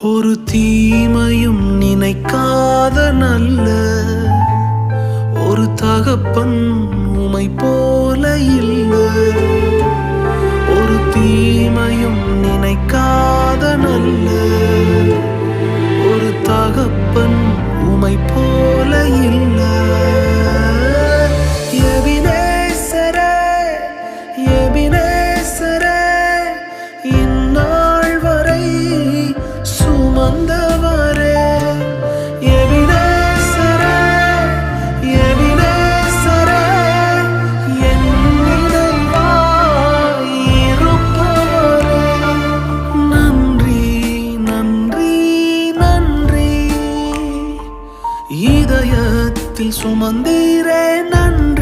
ஒரு தீமையும் நினைக்காத நல்ல ஒரு தகப்பன் உமை போல இல்ல. ஒரு தீமையும் நினைக்காத நல்ல ஒரு தகப்பன் உமை போல இல்ல. எபினேசரே, எபினேசரே, இந்நாள் வரை சுமந்தவரே. எபினேசரே, எபினேசரே, என் நினைவாய் இருப்பவரே. நன்றி, நன்றி, நன்றி, இதயத்தில் சுமந்தீரே நன்றி.